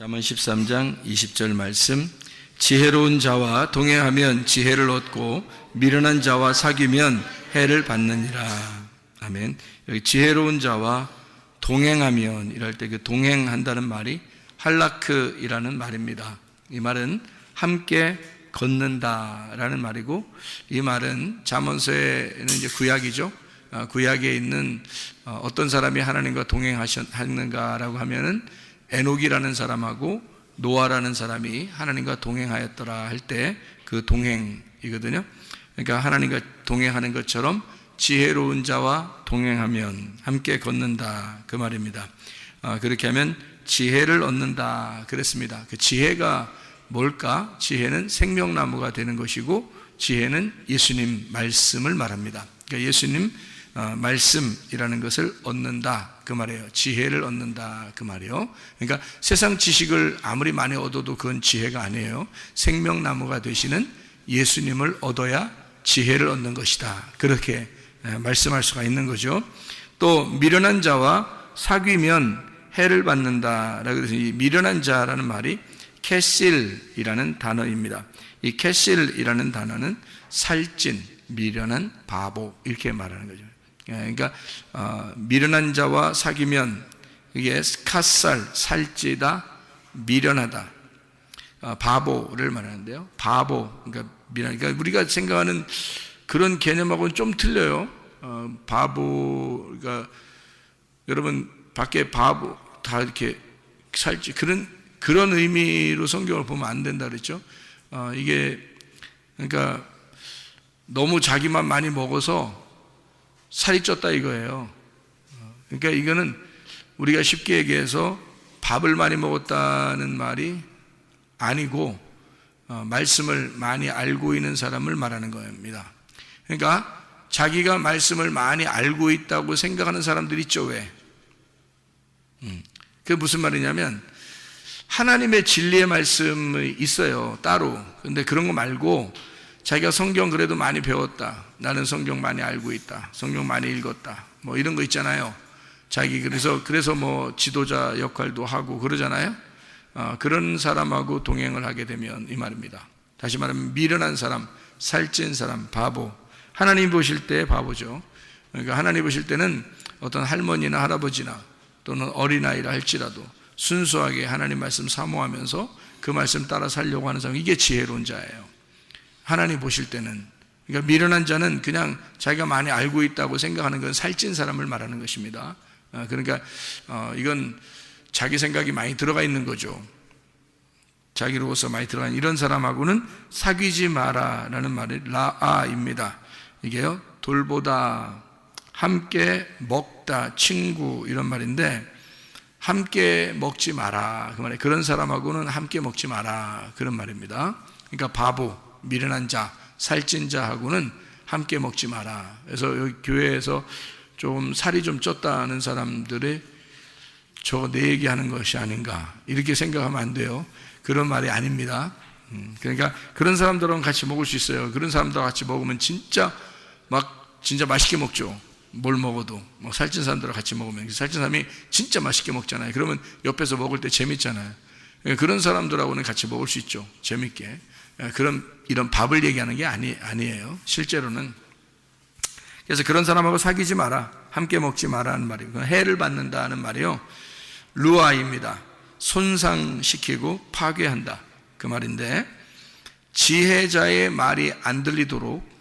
잠언 13장 20절 말씀. 지혜로운 자와 동행하면 지혜를 얻고 미련한 자와 사귀면 해를 받느니라. 아멘. 여기 지혜로운 자와 동행하면 이럴 때 그 동행한다는 말이 할라크이라는 말입니다. 이 말은 함께 걷는다라는 말이고, 이 말은 잠언서에는 이제 구약이죠. 구약에 있는 어떤 사람이 하나님과 동행하셨는가라고 하면은 에녹이라는 사람하고 노아라는 사람이 하나님과 동행하였더라 할 때 그 동행이거든요. 그러니까 하나님과 동행하는 것처럼 지혜로운 자와 동행하면 함께 걷는다, 그 말입니다. 그렇게 하면 지혜를 얻는다 그랬습니다. 그 지혜가 뭘까? 지혜는 생명나무가 되는 것이고, 지혜는 예수님 말씀을 말합니다. 그러니까 예수님 말씀이라는 것을 얻는다 그 말이에요. 지혜를 얻는다 그 말이에요. 그러니까 세상 지식을 아무리 많이 얻어도 그건 지혜가 아니에요. 생명나무가 되시는 예수님을 얻어야 지혜를 얻는 것이다, 그렇게 말씀할 수가 있는 거죠. 또 미련한 자와 사귀면 해를 받는다라고 해서 이 미련한 자라는 말이 캐실이라는 단어입니다. 이 캐실이라는 단어는 살찐, 미련한, 바보 이렇게 말하는 거죠. 그러니까 미련한 자와 사귀면 이게 카살, 살찌다, 미련하다, 바보를 말하는데요. 바보, 그러니까 그러니까 우리가 생각하는 그런 개념하고는 좀 틀려요. 바보, 그러니까 여러분 밖에 바보 다 이렇게 살찌, 그런 의미로 성경을 보면 안 된다 그랬죠. 이게 그러니까 너무 자기만 많이 먹어서 살이 쪘다 이거예요. 그러니까 이거는 우리가 쉽게 얘기해서 밥을 많이 먹었다는 말이 아니고 말씀을 많이 알고 있는 사람을 말하는 겁니다. 그러니까 자기가 말씀을 많이 알고 있다고 생각하는 사람들 있죠. 왜? 그게 무슨 말이냐면 하나님의 진리의 말씀이 있어요, 따로. 근데 그런 거 말고 자기가 성경 그래도 많이 배웠다, 나는 성경 많이 알고 있다, 성경 많이 읽었다, 뭐 이런 거 있잖아요. 자기 그래서 뭐 지도자 역할도 하고 그러잖아요. 그런 사람하고 동행을 하게 되면 이 말입니다. 다시 말하면 미련한 사람, 살찐 사람, 바보. 하나님 보실 때 바보죠. 그러니까 하나님 보실 때는 어떤 할머니나 할아버지나 또는 어린아이라 할지라도 순수하게 하나님 말씀 사모하면서 그 말씀 따라 살려고 하는 사람, 이게 지혜로운 자예요. 하나님 보실 때는. 그러니까 미련한 자는 그냥 자기가 많이 알고 있다고 생각하는 건 살찐 사람을 말하는 것입니다. 그러니까 이건 자기 생각이 많이 들어가 있는 거죠. 자기로서 많이 들어가 있는 이런 사람하고는 사귀지 마라라는 말이 라아입니다. 이게요, 돌보다, 함께 먹다, 친구 이런 말인데, 함께 먹지 마라 그 말이에요. 그런 사람하고는 함께 먹지 마라 그런 말입니다. 그러니까 바보, 미련한 자, 살찐 자하고는 함께 먹지 마라. 그래서 여기 교회에서 좀 살이 좀 쪘다는 사람들이 저거 내 얘기하는 것이 아닌가 이렇게 생각하면 안 돼요. 그런 말이 아닙니다. 그러니까 그런 사람들하고 같이 먹을 수 있어요. 그런 사람들하고 같이 먹으면 진짜 맛있게 먹죠. 뭘 먹어도. 뭐 살찐 사람들하고 같이 먹으면, 살찐 사람이 진짜 맛있게 먹잖아요. 그러면 옆에서 먹을 때 재밌잖아요. 그런 사람들하고는 같이 먹을 수 있죠, 재밌게. 이런 밥을 얘기하는 게 아니에요, 실제로는. 그래서 그런 사람하고 사귀지 마라, 함께 먹지 마라는 말이고, 해를 받는다는 말이요, 루아입니다. 손상시키고 파괴한다 그 말인데, 지혜자의 말이 안 들리도록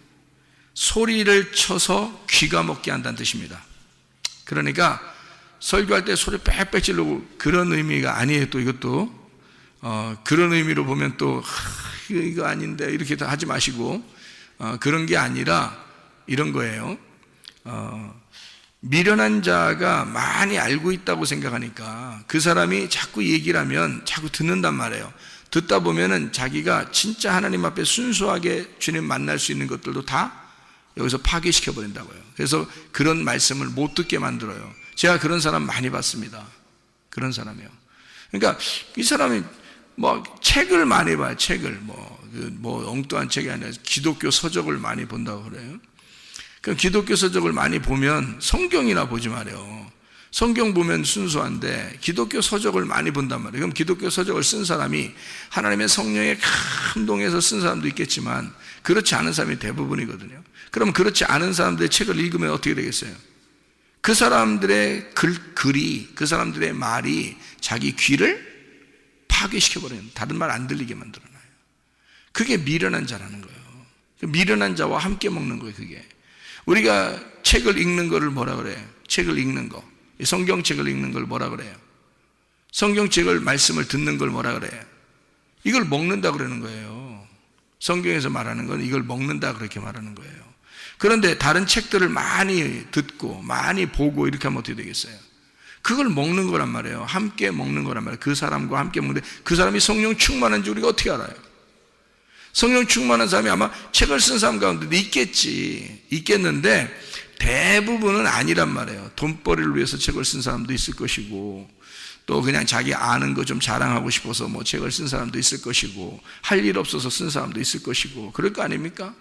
소리를 쳐서 귀가 먹게 한다는 뜻입니다. 그러니까 설교할 때 소리 빽빽 지르고 그런 의미가 아니에요. 또 이것도 그런 의미로 보면 또 이거 아닌데 이렇게 다 하지 마시고, 그런 게 아니라 이런 거예요. 미련한 자가 많이 알고 있다고 생각하니까 그 사람이 자꾸 얘기를 하면 자꾸 듣는단 말이에요. 듣다 보면은 자기가 진짜 하나님 앞에 순수하게 주님 만날 수 있는 것들도 다 여기서 파괴시켜 버린다고요. 그래서 그런 말씀을 못 듣게 만들어요. 제가 그런 사람 많이 봤습니다. 그런 사람이요. 그러니까 이 사람이 뭐 책을 많이 봐요. 책을 뭐 엉뚱한 책이 아니라 기독교 서적을 많이 본다고 그래요. 그 기독교 서적을 많이 보면 성경이나 보지 말아요. 성경 보면 순수한데 기독교 서적을 많이 본단 말이에요. 그럼 기독교 서적을 쓴 사람이 하나님의 성령에 감동해서 쓴 사람도 있겠지만 그렇지 않은 사람이 대부분이거든요. 그럼 그렇지 않은 사람들의 책을 읽으면 어떻게 되겠어요? 그 사람들의 글이, 그 사람들의 말이 자기 귀를 파괴시켜버려요. 다른 말 안 들리게 만들어놔요. 그게 미련한 자라는 거예요. 미련한 자와 함께 먹는 거예요. 그게 우리가 책을 읽는 거를 뭐라 그래요? 책을 읽는 거, 성경책을 읽는 걸 뭐라 그래요? 성경책을 말씀을 듣는 걸 뭐라 그래요? 이걸 먹는다 그러는 거예요. 성경에서 말하는 건 이걸 먹는다 그렇게 말하는 거예요. 그런데 다른 책들을 많이 듣고 많이 보고 이렇게 하면 어떻게 되겠어요? 그걸 먹는 거란 말이에요. 함께 먹는 거란 말이에요. 그 사람과 함께 먹는데 그 사람이 성령 충만한지 우리가 어떻게 알아요? 성령 충만한 사람이 아마 책을 쓴 사람 가운데도 있겠는데 대부분은 아니란 말이에요. 돈벌이를 위해서 책을 쓴 사람도 있을 것이고 또 그냥 자기 아는 거 좀 자랑하고 싶어서 뭐 책을 쓴 사람도 있을 것이고 할 일 없어서 쓴 사람도 있을 것이고 그럴 거 아닙니까?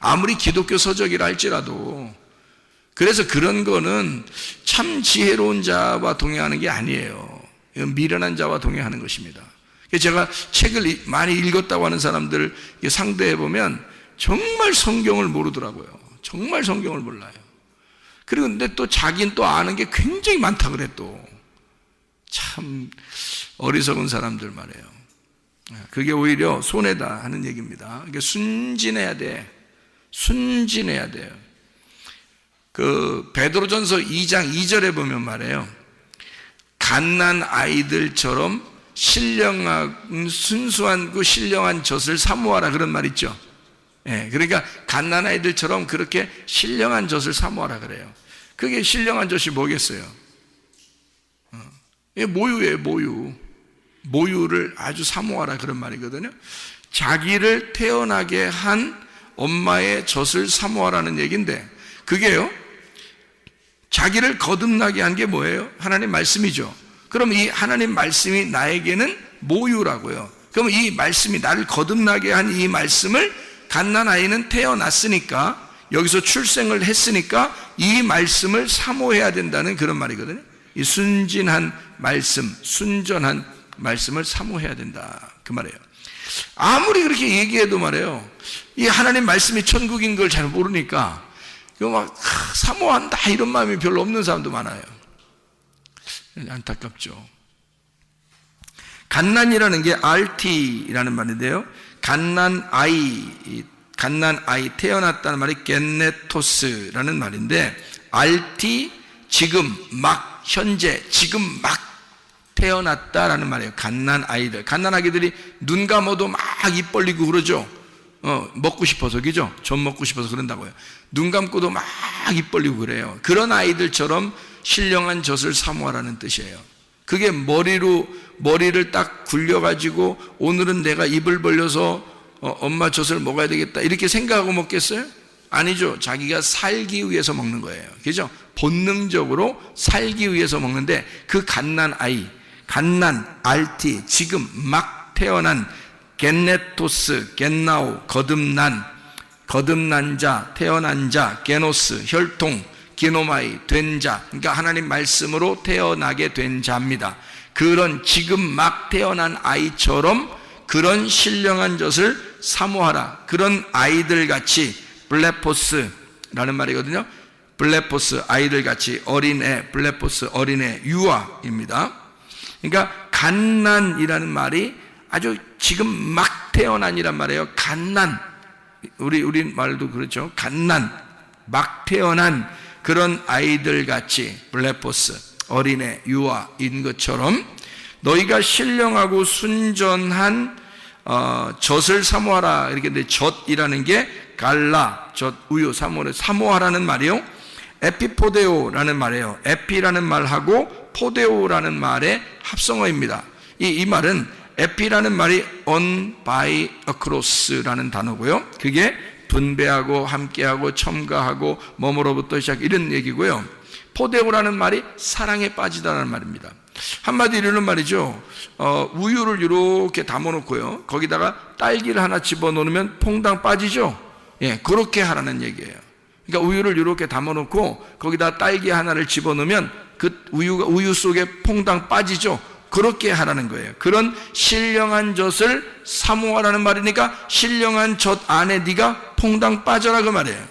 아무리 기독교 서적이라 할지라도. 그래서 그런 거는 참 지혜로운 자와 동행하는 게 아니에요. 미련한 자와 동행하는 것입니다. 제가 책을 많이 읽었다고 하는 사람들 상대해 보면 정말 성경을 모르더라고요. 정말 성경을 몰라요. 그리고 근데 또 자기는 또 아는 게 굉장히 많다 그래. 또 참 어리석은 사람들 말이에요. 그게 오히려 손해다 하는 얘기입니다. 이게 순진해야 돼. 순진해야 돼요. 그 베드로전서 2장 2절에 보면 말해요. 갓난 아이들처럼 신령한 순수한 그 신령한 젖을 사모하라 그런 말 있죠. 예, 그러니까 갓난 아이들처럼 그렇게 신령한 젖을 사모하라 그래요. 그게 신령한 젖이 뭐겠어요? 모유예요, 모유. 모유를 아주 사모하라 그런 말이거든요. 자기를 태어나게 한 엄마의 젖을 사모하라는 얘기인데 그게요, 자기를 거듭나게 한 게 뭐예요? 하나님 말씀이죠. 그럼 이 하나님 말씀이 나에게는 모유라고요. 그럼 이 말씀이 나를 거듭나게 한 이 말씀을 갓난 아이는 태어났으니까 여기서 출생을 했으니까 이 말씀을 사모해야 된다는 그런 말이거든요. 이 순진한 말씀, 순전한 말씀을 사모해야 된다 그 말이에요. 아무리 그렇게 얘기해도 말이에요, 이 하나님 말씀이 천국인 걸 잘 모르니까 이거 막 사모한다 이런 마음이 별로 없는 사람도 많아요. 안타깝죠. 갓난이라는 게 RT라는 말인데요, 갓난 아이 태어났다는 말이 겟네토스라는 말인데 RT 지금 막 현재 지금 막 태어났다라는 말이에요. 갓난 아이들, 갓난 아기들이 눈 감아도 막 입 벌리고 그러죠. 먹고 싶어서, 그죠? 전 먹고 싶어서 그런다고요. 눈 감고도 막 입 벌리고 그래요. 그런 아이들처럼 신령한 젖을 사모하라는 뜻이에요. 그게 머리를 딱 굴려가지고 오늘은 내가 입을 벌려서 엄마 젖을 먹어야 되겠다 이렇게 생각하고 먹겠어요? 아니죠. 자기가 살기 위해서 먹는 거예요. 그죠? 본능적으로 살기 위해서 먹는데 그 갓난 아이, 갓난 RT, 지금 막 태어난 겟네토스, 겟나오, 거듭난 자, 태어난 자, 게노스, 혈통, 기노마이, 된 자, 그러니까 하나님 말씀으로 태어나게 된 자입니다. 그런 지금 막 태어난 아이처럼 그런 신령한 젖을 사모하라. 그런 아이들같이, 블레포스라는 말이거든요. 블레포스, 아이들같이, 어린애, 블레포스, 어린애, 유아입니다. 그러니까 갓난이라는 말이 아주 지금 막 태어난이란 말이에요. 갓난, 우리 말도 그렇죠. 갓난, 막 태어난 그런 아이들같이, 블레포스, 어린애, 유아인 것처럼 너희가 신령하고 순전한 젖을 사모하라. 이렇게 근데 젖이라는 게 갈라, 젖, 우유, 사모하라는 말이요. 에피포데오라는 말이에요. 에피라는 말하고 포데오라는 말의 합성어입니다. 이 말은 에피라는 말이 on, by, across라는 단어고요. 그게 분배하고 함께하고 첨가하고 뭐뭐로부터 시작 이런 얘기고요. 포데오라는 말이 사랑에 빠지다라는 말입니다. 한마디로 이런 말이죠. 우유를 이렇게 담아놓고요, 거기다가 딸기를 하나 집어넣으면 퐁당 빠지죠. 예, 그렇게 하라는 얘기예요. 그러니까 우유를 이렇게 담아놓고 거기다 딸기 하나를 집어넣으면 그 우유 속에 퐁당 빠지죠. 그렇게 하라는 거예요. 그런 신령한 젖을 사모하라는 말이니까 신령한 젖 안에 네가 퐁당 빠져라 그 말이에요.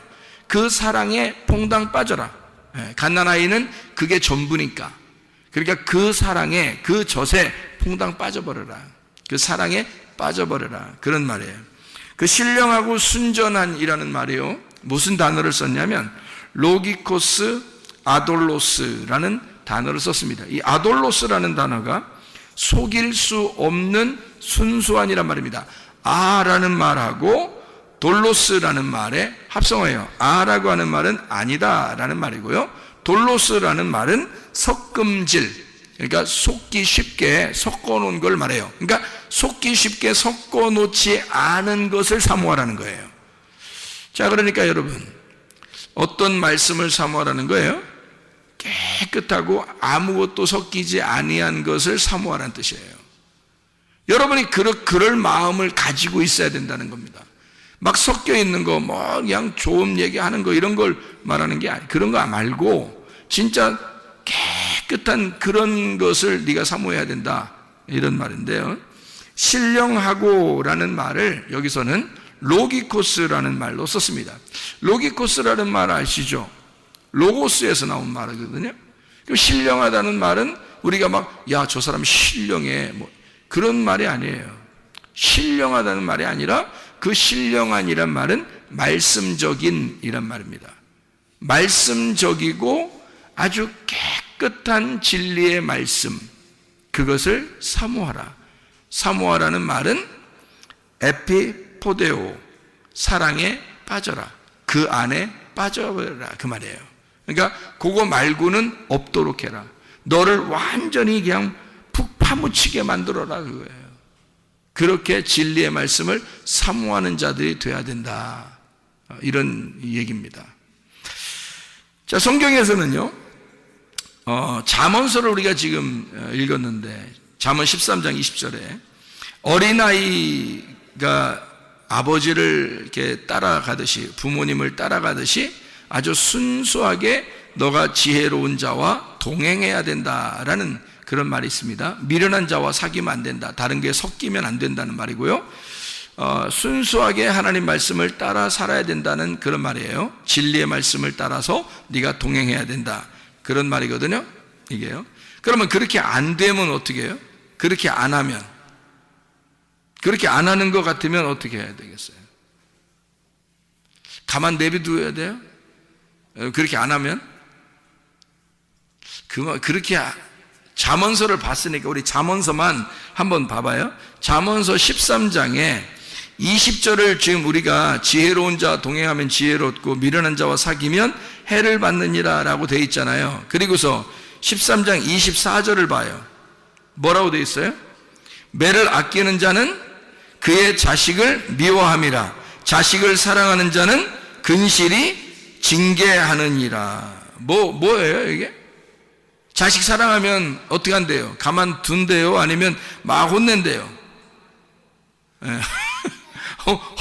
그 사랑에 퐁당 빠져라. 갓난아이는 그게 전부니까. 그러니까 그 사랑에, 그 젖에 퐁당 빠져버려라. 그 사랑에 빠져버려라. 그런 말이에요. 그 신령하고 순전한이라는 말이요, 무슨 단어를 썼냐면 로기코스 아돌로스라는 단어를 썼습니다. 이 아돌로스라는 단어가 속일 수 없는 순수한이란 말입니다. 아라는 말하고 돌로스라는 말의 합성어예요. 아라고 하는 말은 아니다 라는 말이고요, 돌로스라는 말은 섞음질, 그러니까 속기 쉽게 섞어놓은 걸 말해요. 그러니까 속기 쉽게 섞어놓지 않은 것을 사모하라는 거예요. 자, 그러니까 여러분, 어떤 말씀을 사모하라는 거예요? 깨끗하고 아무것도 섞이지 아니한 것을 사모하라는 뜻이에요. 여러분이 그럴 마음을 가지고 있어야 된다는 겁니다. 막 섞여 있는 거, 뭐 그냥 좋은 얘기하는 거 이런 걸 말하는 게 아니, 그런 거 말고 진짜 깨끗한 그런 것을 네가 사모해야 된다, 이런 말인데요. 신령하고라는 말을 여기서는 로기코스라는 말로 썼습니다. 로기코스라는 말 아시죠? 로고스에서 나온 말이거든요. 그럼 신령하다는 말은 우리가 막 야, 저 사람 신령해, 뭐 그런 말이 아니에요. 신령하다는 말이 아니라 그 신령한이란 말은 말씀적인이란 말입니다. 말씀적이고 아주 깨끗한 진리의 말씀, 그것을 사모하라. 사모하라는 말은 에피포데오, 사랑에 빠져라, 그 안에 빠져버려라 그 말이에요. 그러니까 그거 말고는 없도록 해라. 너를 완전히 그냥 푹 파묻히게 만들어라 그거예요. 그렇게 진리의 말씀을 사모하는 자들이 돼야 된다, 이런 얘기입니다. 자, 성경에서는요, 잠언서를 우리가 지금 읽었는데, 잠언 13장 20절에 어린아이가 아버지를 이렇게 따라가듯이, 부모님을 따라가듯이 아주 순수하게 너가 지혜로운 자와 동행해야 된다라는 그런 말이 있습니다. 미련한 자와 사귀면 안 된다, 다른 게 섞이면 안 된다는 말이고요, 순수하게 하나님 말씀을 따라 살아야 된다는 그런 말이에요. 진리의 말씀을 따라서 네가 동행해야 된다, 그런 말이거든요, 이게요. 그러면 그렇게 안 되면 어떻게 해요? 그렇게 안 하면, 그렇게 안 하는 것 같으면 어떻게 해야 되겠어요? 가만 내비둬야 돼요? 그렇게 안 하면? 그렇게 잠언서를 봤으니까 우리 잠언서만 한번 봐봐요. 잠언서 13장에 20절을 지금 우리가 지혜로운 자와 동행하면 지혜롭고 미련한 자와 사귀면 해를 받느니라 라고 되어 있잖아요. 그리고서 13장 24절을 봐요. 뭐라고 되어 있어요? 매를 아끼는 자는 그의 자식을 미워함이라, 자식을 사랑하는 자는 근실히 징계하느니라. 뭐예요 이게? 자식 사랑하면 어떻게 한대요? 가만둔대요? 아니면 막 혼낸대요?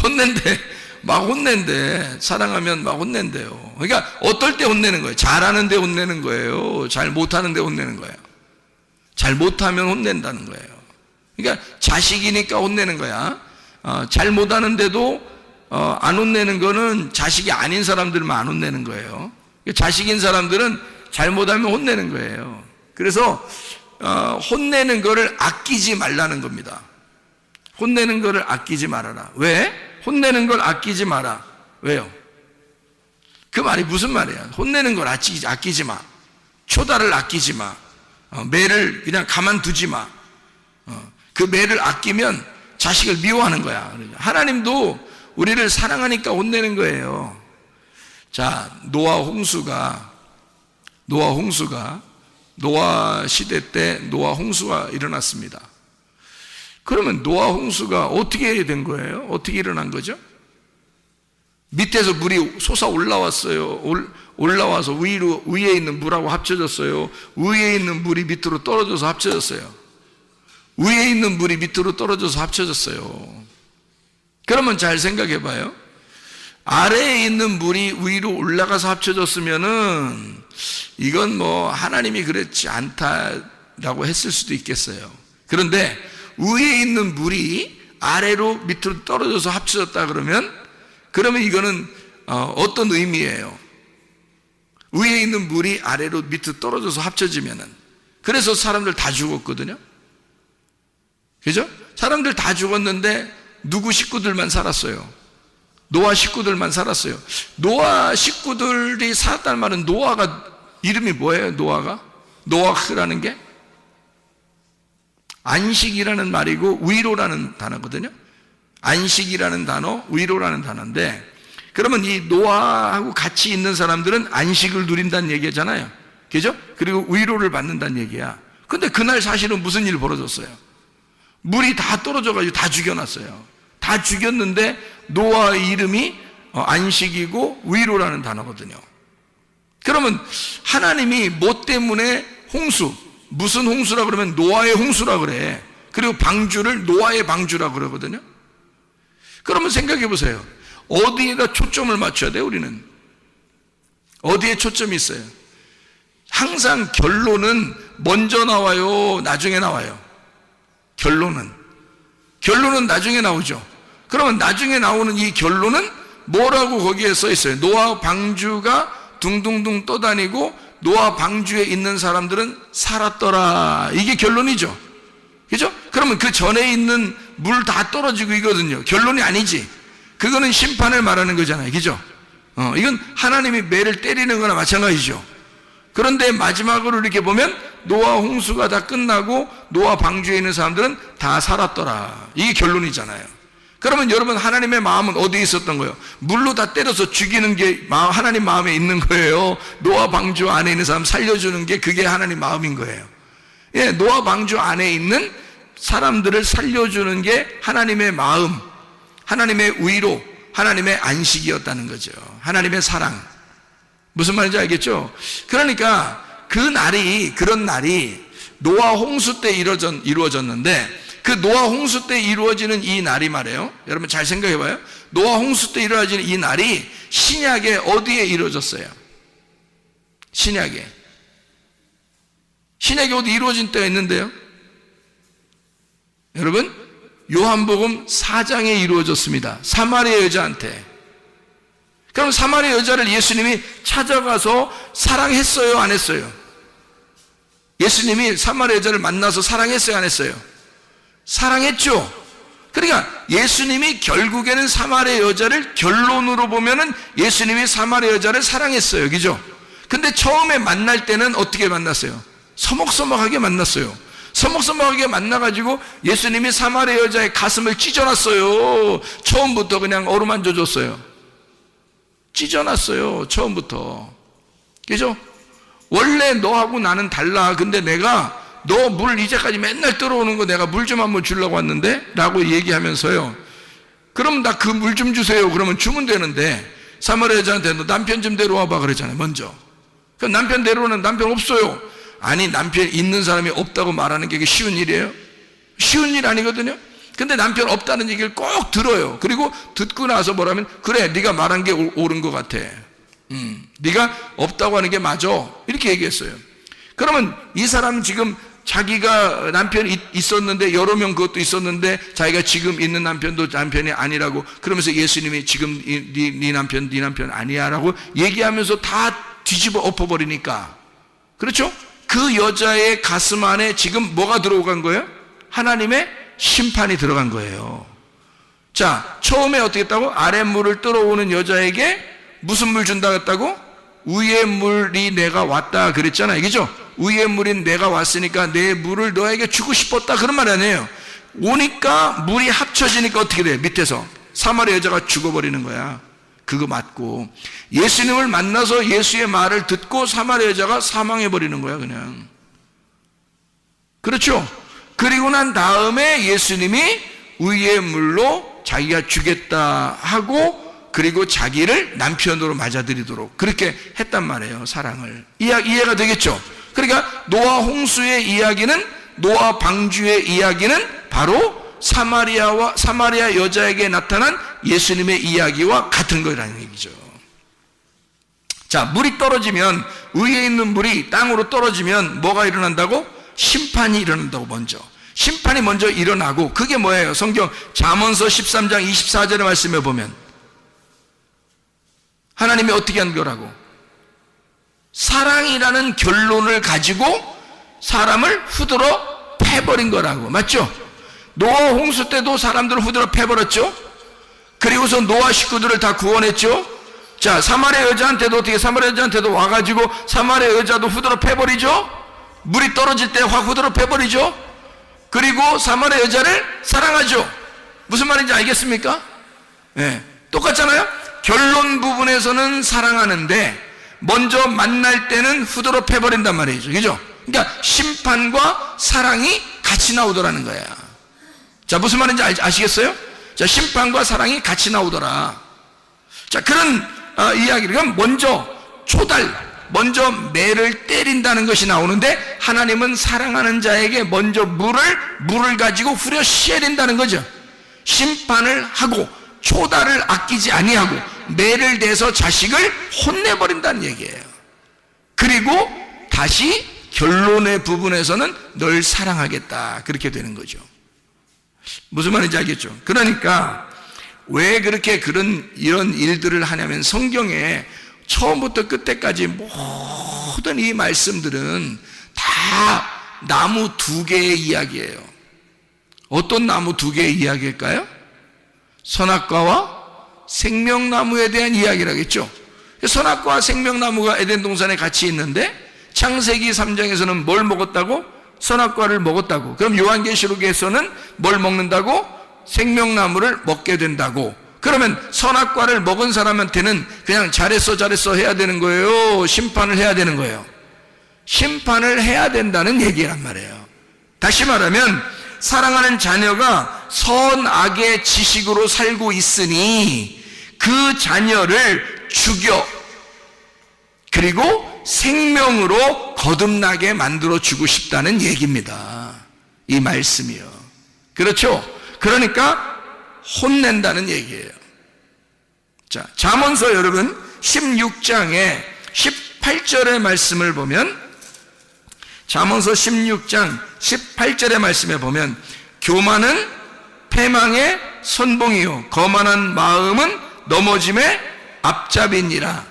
혼낸대, 막 혼낸대. 사랑하면 막 혼낸대요. 그러니까 어떨 때 혼내는 거예요? 잘하는데 혼내는 거예요? 잘 못하는데 혼내는 거예요? 잘 못하면 혼낸다는 거예요. 그러니까 자식이니까 혼내는 거야. 잘 못하는데도 안 혼내는 거는 자식이 아닌 사람들만 안 혼내는 거예요. 자식인 사람들은 잘못하면 혼내는 거예요. 그래서 혼내는 거를 아끼지 말라는 겁니다. 혼내는 거를 아끼지 말아라. 왜? 혼내는 걸 아끼지 마라. 왜요? 그 말이 무슨 말이야? 혼내는 걸 아끼지 마. 초다를 아끼지 마. 매를 그냥 가만두지 마. 그 매를 아끼면 자식을 미워하는 거야. 하나님도 우리를 사랑하니까 혼내는 거예요. 자, 노아 시대 때 노아 홍수가 일어났습니다. 그러면 노아 홍수가 어떻게 된 거예요? 어떻게 일어난 거죠? 밑에서 물이 솟아 올라왔어요. 올라와서 위에 있는 물하고 합쳐졌어요. 위에 있는 물이 밑으로 떨어져서 합쳐졌어요. 위에 있는 물이 밑으로 떨어져서 합쳐졌어요. 그러면 잘 생각해 봐요. 아래에 있는 물이 위로 올라가서 합쳐졌으면은 이건 뭐 하나님이 그렇지 않다라고 했을 수도 있겠어요. 그런데 위에 있는 물이 아래로 밑으로 떨어져서 합쳐졌다 그러면 이거는 어떤 의미예요? 위에 있는 물이 아래로 밑으로 떨어져서 합쳐지면은, 그래서 사람들 다 죽었거든요. 그죠? 사람들 다 죽었는데 누구 식구들만 살았어요? 노아 식구들만 살았어요. 노아 식구들이 살았다는 말은, 노아가 이름이 뭐예요? 노아흐라는 게 안식이라는 말이고 위로라는 단어거든요. 안식이라는 단어, 위로라는 단어인데, 그러면 이 노아하고 같이 있는 사람들은 안식을 누린다는 얘기잖아요. 그죠? 그리고 위로를 받는다는 얘기야. 근데 그날 사실은 무슨 일이 벌어졌어요? 물이 다 떨어져가지고 다 죽여놨어요. 다 죽였는데 노아의 이름이 안식이고 위로라는 단어거든요. 그러면 하나님이 뭐 때문에 홍수, 무슨 홍수라 그러면 노아의 홍수라 그래. 그리고 방주를 노아의 방주라 그러거든요. 그러면 생각해 보세요. 어디에다 초점을 맞춰야 돼요, 우리는? 어디에 초점이 있어요? 항상 결론은 먼저 나와요, 나중에 나와요? 결론은 나중에 나오죠. 그러면 나중에 나오는 이 결론은 뭐라고 거기에 써 있어요? 노아 방주가 둥둥둥 떠다니고 노아 방주에 있는 사람들은 살았더라. 이게 결론이죠. 그죠? 그러면 그 전에 있는 물 다 떨어지고 이거든요. 결론이 아니지. 그거는 심판을 말하는 거잖아요. 그죠? 이건 하나님이 매를 때리는 거나 마찬가지죠. 그런데 마지막으로 이렇게 보면 노아 홍수가 다 끝나고 노아 방주에 있는 사람들은 다 살았더라. 이게 결론이잖아요. 그러면 여러분, 하나님의 마음은 어디에 있었던 거예요? 물로 다 때려서 죽이는 게 하나님 마음에 있는 거예요. 노아 방주 안에 있는 사람 살려주는 게 그게 하나님 마음인 거예요. 예, 노아 방주 안에 있는 사람들을 살려주는 게 하나님의 마음, 하나님의 위로, 하나님의 안식이었다는 거죠. 하나님의 사랑. 무슨 말인지 알겠죠? 그러니까 그런 날이 노아 홍수 때 이루어졌는데, 그 노아 홍수 때 이루어지는 이 날이 말이에요. 여러분 잘 생각해 봐요. 노아 홍수 때 이루어지는 이 날이 신약에 어디에 이루어졌어요? 신약에 어디 이루어진 때가 있는데요. 여러분, 요한복음 4장에 이루어졌습니다. 사마리아 여자한테. 그럼 사마리아 여자를 예수님이 찾아가서 사랑했어요, 안 했어요? 예수님이 사마리아 여자를 만나서 사랑했어요, 안 했어요? 사랑했죠. 그러니까 예수님이 결국에는 사마리아 여자를, 결론으로 보면은 예수님이 사마리아 여자를 사랑했어요. 그죠? 근데 처음에 만날 때는 어떻게 만났어요? 서먹서먹하게 만났어요. 서먹서먹하게 만나가지고 예수님이 사마리아 여자의 가슴을 찢어놨어요. 처음부터 그냥 어루만져 줬어요. 찢어놨어요, 처음부터. 그죠? 원래 너하고 나는 달라. 근데 내가 너 물 이제까지 맨날 들어오는 거 내가 물 좀 한번 주려고 왔는데? 라고 얘기하면서요. 그럼 나 그 물 좀 주세요. 그러면 주면 되는데, 사마리아 여자한테 너 남편 좀 데려와봐 그러잖아요, 먼저. 그럼 남편 데려오는, 남편 없어요. 아니, 남편 있는 사람이 없다고 말하는 게 쉬운 일이에요? 쉬운 일 아니거든요? 근데 남편 없다는 얘기를 꼭 들어요. 그리고 듣고 나서 뭐라면, 그래, 네가 말한 게 옳은 것 같아. 네가 없다고 하는 게 맞아. 이렇게 얘기했어요. 그러면 이 사람은 지금 자기가 남편이 있었는데, 여러 명 그것도 있었는데, 자기가 지금 있는 남편도 남편이 아니라고, 그러면서 예수님이 지금 네 남편 아니야 라고 얘기하면서 다 뒤집어 엎어버리니까, 그렇죠? 그 여자의 가슴 안에 지금 뭐가 들어간 거예요? 하나님의 심판이 들어간 거예요. 자, 처음에 어떻게 했다고? 아랫물을 들어오는 여자에게 무슨 물 준다 했다고? 위의 물이 내가 왔다 그랬잖아요. 그죠? 위의 물인 내가 왔으니까 내 물을 너에게 주고 싶었다, 그런 말 아니에요. 오니까 물이 합쳐지니까 어떻게 돼? 밑에서 사마리아 여자가 죽어버리는 거야. 그거 맞고, 예수님을 만나서 예수의 말을 듣고 사마리아 여자가 사망해버리는 거야, 그냥. 그렇죠? 그리고 난 다음에 예수님이 위의 물로 자기가 주겠다 하고, 그리고 자기를 남편으로 맞아들이도록 그렇게 했단 말이에요, 사랑을. 이해가 되겠죠? 그러니까 노아 홍수의 이야기는, 노아 방주의 이야기는 바로 사마리아 여자에게 나타난 예수님의 이야기와 같은 거라는 얘기죠. 자, 물이 떨어지면, 위에 있는 물이 땅으로 떨어지면 뭐가 일어난다고? 심판이 일어난다고. 먼저 심판이 먼저 일어나고, 그게 뭐예요? 성경 잠언서 13장 24절의 말씀에 보면 하나님이 어떻게 한 거라고? 사랑이라는 결론을 가지고 사람을 후드러 패버린 거라고. 맞죠? 노아 홍수 때도 사람들을 후드러 패버렸죠. 그리고서 노아 식구들을 다 구원했죠. 자, 사마리아 여자한테도 어떻게, 사마리아 여자한테도 와가지고 사마리아 여자도 후드러 패버리죠. 물이 떨어질 때 확 후드러 패버리죠. 그리고 사마리아 여자를 사랑하죠. 무슨 말인지 알겠습니까? 네, 똑같잖아요. 결론 부분에서는 사랑하는데 먼저 만날 때는 후드러 패버린단 말이죠. 그죠? 그러니까 심판과 사랑이 같이 나오더라는 거야. 자, 무슨 말인지 아시겠어요? 자, 심판과 사랑이 같이 나오더라. 자, 그런 이야기를, 먼저 먼저 매를 때린다는 것이 나오는데, 하나님은 사랑하는 자에게 먼저 물을 가지고 후려 시해낸다는 거죠. 심판을 하고 초달을 아끼지 아니하고 매를 대서 자식을 혼내버린다는 얘기예요. 그리고 다시 결론의 부분에서는 널 사랑하겠다, 그렇게 되는 거죠. 무슨 말인지 알겠죠? 그러니까 왜 그렇게 이런 일들을 하냐면, 성경에 처음부터 끝까지 모든 이 말씀들은 다 나무 두 개의 이야기예요. 어떤 나무 두 개의 이야기일까요? 선악과와 생명나무에 대한 이야기라겠죠. 선악과와 생명나무가 에덴 동산에 같이 있는데, 창세기 3장에서는 뭘 먹었다고? 선악과를 먹었다고. 그럼 요한계시록에서는 뭘 먹는다고? 생명나무를 먹게 된다고. 그러면 선악과를 먹은 사람한테는 그냥 잘했어 해야 되는 거예요? 심판을 해야 되는 거예요? 심판을 해야 된다는 얘기란 말이에요. 다시 말하면 사랑하는 자녀가 선악의 지식으로 살고 있으니 그 자녀를 죽여, 그리고 생명으로 거듭나게 만들어주고 싶다는 얘기입니다. 이 말씀이요. 그렇죠? 그러니까 혼낸다는 얘기예요. 자, 잠언서 여러분 16장에 18절의 말씀을 보면, 잠언서 16장 18절의 말씀에 보면, 교만은 패망의 선봉이요 거만한 마음은 넘어짐의 앞잡이니라.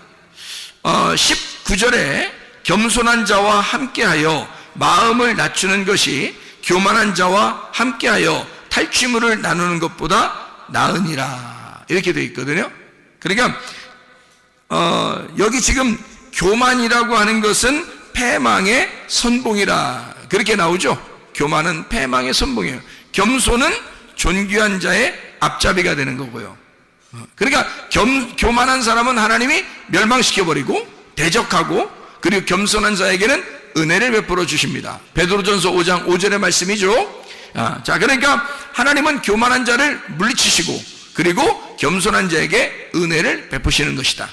19절에 겸손한 자와 함께하여 마음을 낮추는 것이 교만한 자와 함께하여 탈취물을 나누는 것보다 나으니라, 이렇게 되어 있거든요. 그러니까 여기 지금 교만이라고 하는 것은 패망의 선봉이라, 그렇게 나오죠. 교만은 패망의 선봉이에요. 겸손은 존귀한 자의 앞잡이가 되는 거고요. 그러니까 교만한 사람은 하나님이 멸망시켜버리고 대적하고, 그리고 겸손한 자에게는 은혜를 베풀어 주십니다. 베드로전서 5장 5절의 말씀이죠. 자, 그러니까 하나님은 교만한 자를 물리치시고, 그리고 겸손한 자에게 은혜를 베푸시는 것이다,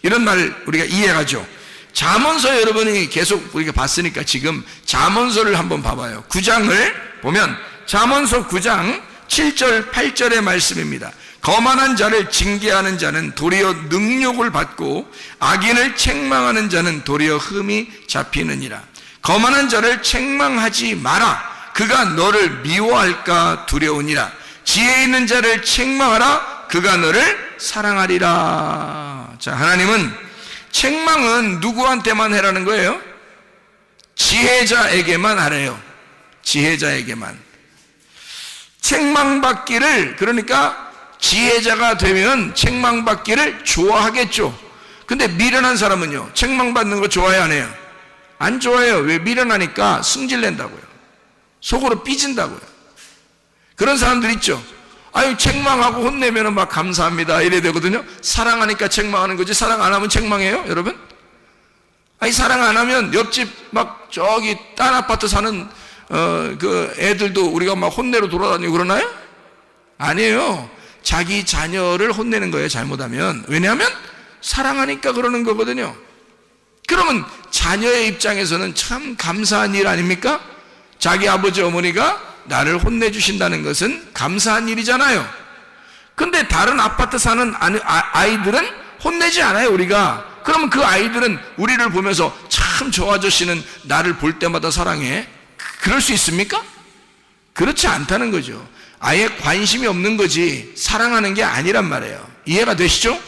이런 말을 우리가 이해하죠. 잠언서 여러분이 계속 우리가 봤으니까 지금 잠언서를 한번 봐봐요. 9장을 보면 잠언서 9장 7절 8절의 말씀입니다. 거만한 자를 징계하는 자는 도리어 능욕을 받고 악인을 책망하는 자는 도리어 흠이 잡히느니라. 거만한 자를 책망하지 마라. 그가 너를 미워할까 두려우니라. 지혜 있는 자를 책망하라. 그가 너를 사랑하리라. 자, 하나님은 책망은 누구한테만 해라는 거예요? 지혜자에게만 하래요. 지혜자에게만. 책망받기를, 그러니까 지혜자가 되면 책망받기를 좋아하겠죠. 근데 미련한 사람은요, 책망받는 거 좋아해요, 안 해요? 안 좋아해요. 왜? 미련하니까 승질낸다고요. 속으로 삐진다고요. 그런 사람들 있죠. 아유, 책망하고 혼내면 막 감사합니다 이래야 되거든요. 사랑하니까 책망하는 거지, 사랑 안 하면 책망해요, 여러분? 아니, 사랑 안 하면 옆집 막 저기 딴 아파트 사는 그 애들도 우리가 막 혼내러 돌아다니고 그러나요? 아니에요. 자기 자녀를 혼내는 거예요, 잘못하면. 왜냐하면 사랑하니까 그러는 거거든요. 그러면 자녀의 입장에서는 참 감사한 일 아닙니까? 자기 아버지 어머니가 나를 혼내주신다는 것은 감사한 일이잖아요. 근데 다른 아파트 사는 아이들은 혼내지 않아요, 우리가. 그러면 그 아이들은 우리를 보면서 참 저 아저씨는 나를 볼 때마다 사랑해. 그럴 수 있습니까? 그렇지 않다는 거죠. 아예 관심이 없는 거지 사랑하는 게 아니란 말이에요. 이해가 되시죠?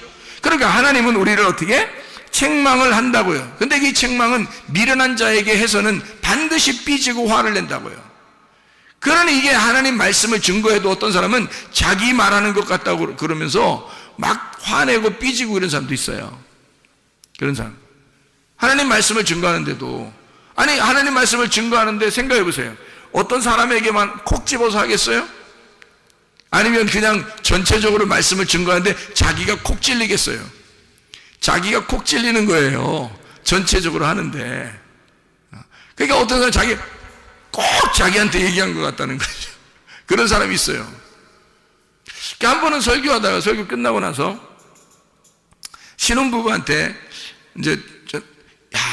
그러니까 하나님은 우리를 어떻게? 책망을 한다고요. 근데 이 책망은 미련한 자에게 해서는 반드시 삐지고 화를 낸다고요. 그러니 이게 하나님 말씀을 증거해도 어떤 사람은 자기 말하는 것 같다고 그러면서 막 화내고 삐지고 이런 사람도 있어요. 그런 사람. 하나님 말씀을 증거하는데도, 아니 하나님 말씀을 증거하는데 생각해 보세요. 어떤 사람에게만 콕 집어서 하겠어요? 아니면 그냥 전체적으로 말씀을 증거하는데 자기가 콕 찔리겠어요? 자기가 콕 찔리는 거예요. 전체적으로 하는데. 그러니까 어떤 사람 자기 꼭 자기한테 얘기한 것 같다는 거죠. 그런 사람이 있어요. 그러니까 한 번은 설교하다가 설교 끝나고 나서 신혼부부한테 이제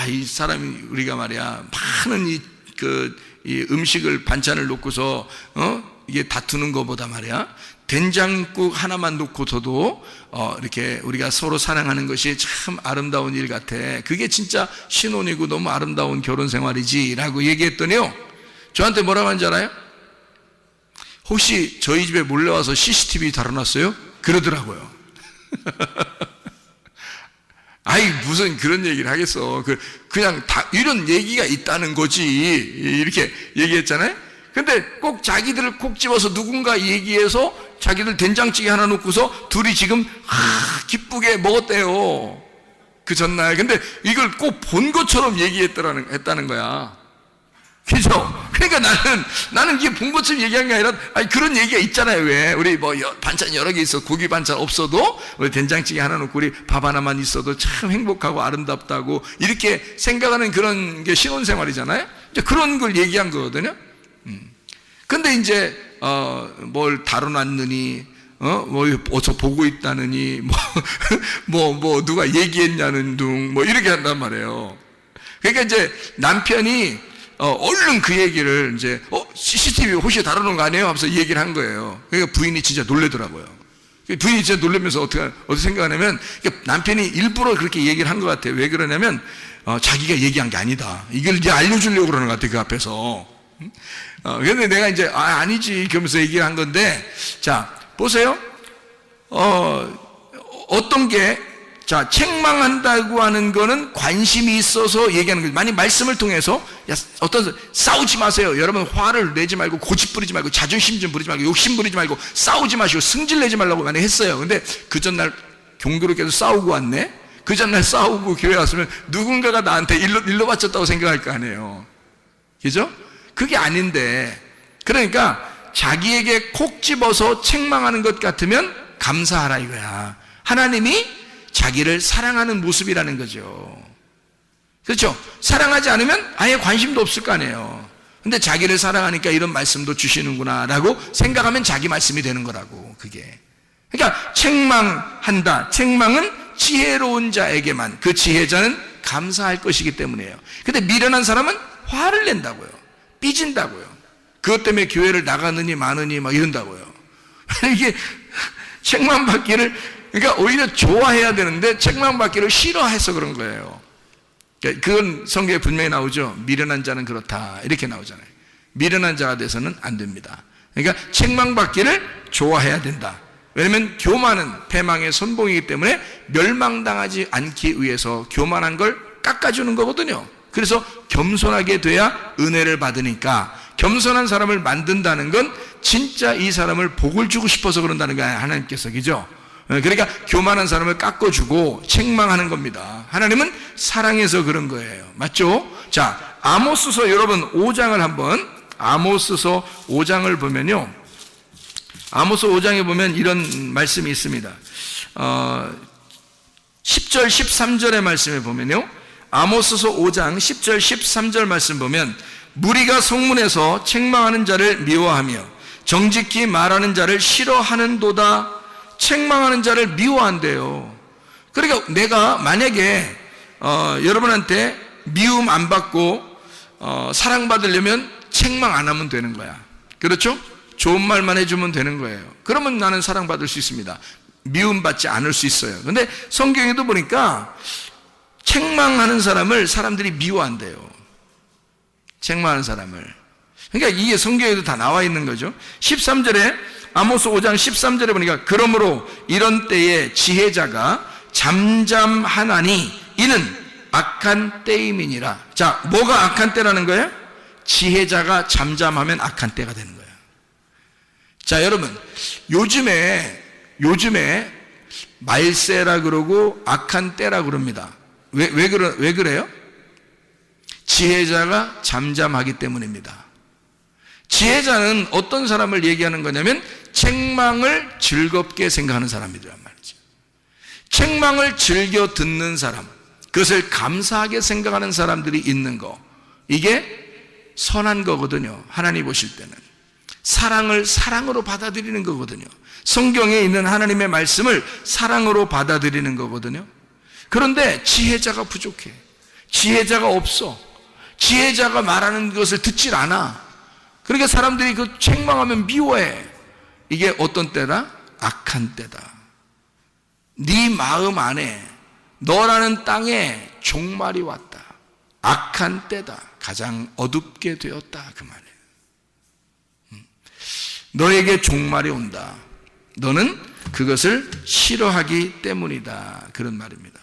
이 사람이 우리가 말이야 많은 이 음식을 반찬을 놓고서 이게 다투는 것보다 말이야 된장국 하나만 놓고서도 이렇게 우리가 서로 사랑하는 것이 참 아름다운 일 같아. 그게 진짜 신혼이고 너무 아름다운 결혼 생활이지라고 얘기했더니요, 저한테 뭐라고 하는지 알아요? 혹시 저희 집에 몰래 와서 CCTV 달아놨어요? 그러더라고요. 아이 무슨 그런 얘기를 하겠어. 그냥 다 이런 얘기가 있다는 거지 이렇게 얘기했잖아요. 근데 꼭 자기들을 콕 집어서 누군가 얘기해서 자기들 된장찌개 하나 놓고서 둘이 지금 기쁘게 먹었대요, 그 전날. 근데 이걸 꼭 본 것처럼 했다는 거야. 그죠? 그러니까 나는 이게 본 것처럼 얘기한 게 아니라, 그런 얘기가 있잖아요. 왜? 우리 반찬 여러 개 있어. 고기 반찬 없어도 우리 된장찌개 하나 놓고 우리 밥 하나만 있어도 참 행복하고 아름답다고 이렇게 생각하는 그런 게 신혼생활이잖아요. 이제 그런 걸 얘기한 거거든요. 근데 이제 뭘 다뤄놨느니, 어서 보고 있다느니, 누가 얘기했냐는 둥, 이렇게 한단 말이에요. 그러니까 이제 남편이 얼른 그 얘기를 이제 CCTV 혹시 다루는 거 아니에요? 하면서 얘기를 한 거예요. 그러니까 부인이 진짜 놀래더라고요. 부인이 진짜 놀라면서 어떻게 생각하냐면, 남편이 일부러 그렇게 얘기를 한 것 같아요. 왜 그러냐면 자기가 얘기한 게 아니다, 이걸 이제 알려주려고 그러는 것 같아요, 그 앞에서. 근데 내가 이제 아니지 그러면서 얘기를 한 건데, 자 보세요. 어떤 게, 자 책망한다고 하는 거는 관심이 있어서 얘기하는 거죠. 만약 말씀을 통해서 싸우지 마세요. 여러분 화를 내지 말고 고집 부리지 말고 자존심 좀 부리지 말고 욕심 부리지 말고 싸우지 마시고 승질 내지 말라고 만약 했어요. 근데 그 전날 종교롭게도 싸우고 왔네. 그 전날 싸우고 교회 왔으면 누군가가 나한테 일러 바쳤다고 생각할 거 아니에요. 그죠? 그게 아닌데, 그러니까 자기에게 콕 집어서 책망하는 것 같으면 감사하라 이거야. 하나님이 자기를 사랑하는 모습이라는 거죠. 그렇죠? 사랑하지 않으면 아예 관심도 없을 거 아니에요. 근데 자기를 사랑하니까 이런 말씀도 주시는구나 라고 생각하면 자기 말씀이 되는 거라고, 그게. 그러니까 책망한다. 책망은 지혜로운 자에게만, 그 지혜자는 감사할 것이기 때문이에요. 근데 미련한 사람은 화를 낸다고요. 삐진다고요. 그것 때문에 교회를 나가느니 마느니 막 이런다고요. 이게 책망받기를, 그러니까 오히려 좋아해야 되는데 책망받기를 싫어해서 그런 거예요. 그건 성경에 분명히 나오죠. 미련한 자는 그렇다 이렇게 나오잖아요. 미련한 자가 돼서는 안 됩니다. 그러니까 책망받기를 좋아해야 된다. 왜냐하면 교만은 패망의 선봉이기 때문에 멸망당하지 않기 위해서 교만한 걸 깎아주는 거거든요. 그래서 겸손하게 돼야 은혜를 받으니까, 겸손한 사람을 만든다는 건 진짜 이 사람을 복을 주고 싶어서 그런다는 거예요, 하나님께서. 그죠? 그러니까 교만한 사람을 깎아주고 책망하는 겁니다. 하나님은 사랑해서 그런 거예요. 맞죠? 자, 아모스서 여러분 5장을 한번, 아모스서 5장을 보면요, 아모스 5장에 보면 이런 말씀이 있습니다. 10절 13절의 말씀에 보면요, 아모스서 5장 10절 13절 말씀 보면, 무리가 성문에서 책망하는 자를 미워하며 정직히 말하는 자를 싫어하는도다. 책망하는 자를 미워한대요. 그러니까 내가 만약에 여러분한테 미움 안 받고 사랑받으려면 책망 안 하면 되는 거야. 그렇죠? 좋은 말만 해주면 되는 거예요. 그러면 나는 사랑받을 수 있습니다. 미움받지 않을 수 있어요. 근데 성경에도 보니까 책망하는 사람을 사람들이 미워한대요. 책망하는 사람을. 그러니까 이게 성경에도 다 나와 있는 거죠. 13절에, 아모스 5장 13절에 보니까 그러므로 이런 때에 지혜자가 잠잠하나니 이는 악한 때임이니라. 자, 뭐가 악한 때라는 거예요? 지혜자가 잠잠하면 악한 때가 되는 거예요. 자, 여러분, 요즘에 말세라 그러고 악한 때라 그럽니다. 왜 그래요? 지혜자가 잠잠하기 때문입니다. 지혜자는 어떤 사람을 얘기하는 거냐면 책망을 즐겁게 생각하는 사람이란 말이죠. 책망을 즐겨 듣는 사람, 그것을 감사하게 생각하는 사람들이 있는 거, 이게 선한 거거든요. 하나님 보실 때는 사랑을 사랑으로 받아들이는 거거든요. 성경에 있는 하나님의 말씀을 사랑으로 받아들이는 거거든요. 그런데 지혜자가 부족해. 지혜자가 없어. 지혜자가 말하는 것을 듣질 않아. 그러니까 사람들이 그 책망하면 미워해. 이게 어떤 때다? 악한 때다. 네 마음 안에, 너라는 땅에 종말이 왔다. 악한 때다. 가장 어둡게 되었다. 그 말이에요. 너에게 종말이 온다. 너는 그것을 싫어하기 때문이다. 그런 말입니다.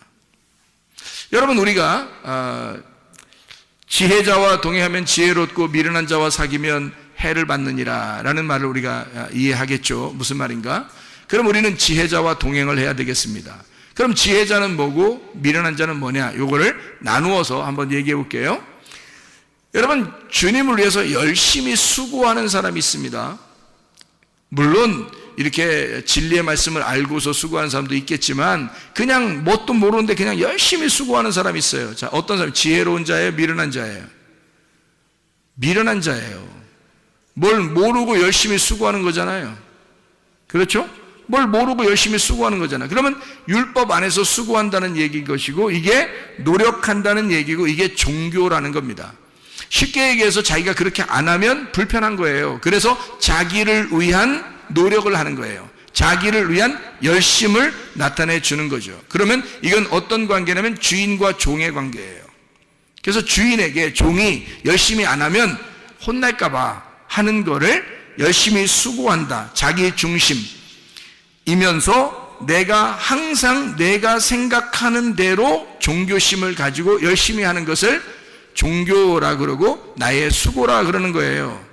여러분, 우리가 지혜자와 동행하면 지혜롭고 미련한 자와 사귀면 해를 받느니라 라는 말을 우리가 이해하겠죠. 무슨 말인가? 그럼 우리는 지혜자와 동행을 해야 되겠습니다. 그럼 지혜자는 뭐고 미련한 자는 뭐냐? 요거를 나누어서 한번 얘기해 볼게요. 여러분, 주님을 위해서 열심히 수고하는 사람이 있습니다. 물론 이렇게 진리의 말씀을 알고서 수고하는 사람도 있겠지만 그냥 뭣도 모르는데 그냥 열심히 수고하는 사람이 있어요. 자, 어떤 사람? 지혜로운 자예요? 미련한 자예요? 미련한 자예요. 뭘 모르고 열심히 수고하는 거잖아요. 그렇죠? 뭘 모르고 열심히 수고하는 거잖아요. 그러면 율법 안에서 수고한다는 얘기인 것이고, 이게 노력한다는 얘기고, 이게 종교라는 겁니다. 쉽게 얘기해서 자기가 그렇게 안 하면 불편한 거예요. 그래서 자기를 위한 노력을 하는 거예요. 자기를 위한 열심을 나타내 주는 거죠. 그러면 이건 어떤 관계냐면 주인과 종의 관계예요. 그래서 주인에게 종이 열심히 안 하면 혼날까 봐 하는 거를 열심히 수고한다. 자기 중심이면서 내가 항상 내가 생각하는 대로 종교심을 가지고 열심히 하는 것을 종교라 그러고 나의 수고라 그러는 거예요.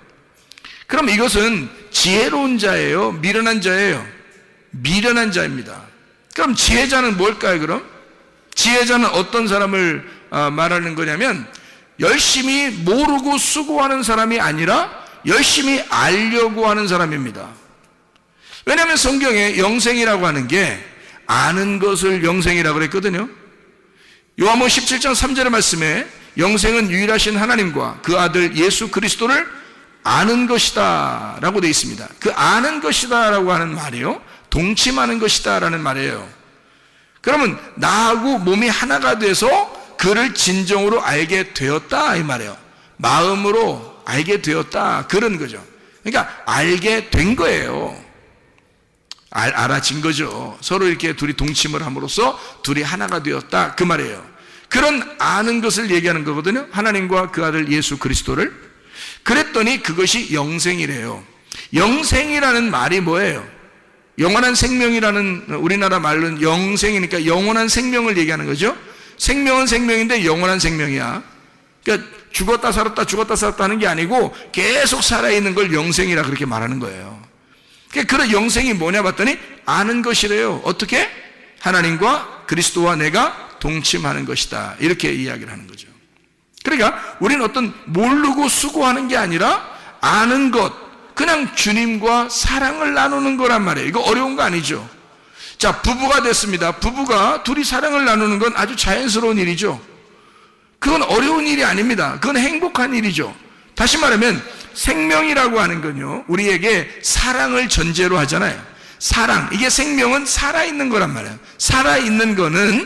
그럼 이것은 지혜로운 자예요? 미련한 자예요? 미련한 자입니다. 그럼 지혜자는 뭘까요? 그럼 지혜자는 어떤 사람을 말하는 거냐면 열심히 모르고 수고하는 사람이 아니라 열심히 알려고 하는 사람입니다. 왜냐하면 성경에 영생이라고 하는 게 아는 것을 영생이라고 그랬거든요. 요한복음 17장 3절의 말씀에 영생은 유일하신 하나님과 그 아들 예수 그리스도를 아는 것이다 라고 되어 있습니다. 그 아는 것이다 라고 하는 말이요, 동침하는 것이다 라는 말이에요. 그러면 나하고 몸이 하나가 돼서 그를 진정으로 알게 되었다 이 말이에요. 마음으로 알게 되었다, 그런 거죠. 그러니까 알게 된 거예요. 알아진 거죠. 서로 이렇게 둘이 동침을 함으로써 둘이 하나가 되었다, 그 말이에요. 그런 아는 것을 얘기하는 거거든요. 하나님과 그 아들 예수 그리스도를. 그랬더니 그것이 영생이래요. 영생이라는 말이 뭐예요? 영원한 생명이라는, 우리나라 말로는 영생이니까 영원한 생명을 얘기하는 거죠. 생명은 생명인데 영원한 생명이야. 그러니까 죽었다 살았다 죽었다 살았다 하는 게 아니고 계속 살아있는 걸 영생이라 그렇게 말하는 거예요. 그러니까 그런 영생이 뭐냐 봤더니 아는 것이래요. 어떻게? 하나님과 그리스도와 내가 동침하는 것이다, 이렇게 이야기를 하는 거죠. 그러니까 우리는 어떤 모르고 수고하는 게 아니라 아는 것, 그냥 주님과 사랑을 나누는 거란 말이에요. 이거 어려운 거 아니죠. 자, 부부가 됐습니다. 부부가 둘이 사랑을 나누는 건 아주 자연스러운 일이죠. 그건 어려운 일이 아닙니다. 그건 행복한 일이죠. 다시 말하면 생명이라고 하는 건요, 우리에게 사랑을 전제로 하잖아요. 사랑, 이게 생명은 살아있는 거란 말이에요. 살아있는 건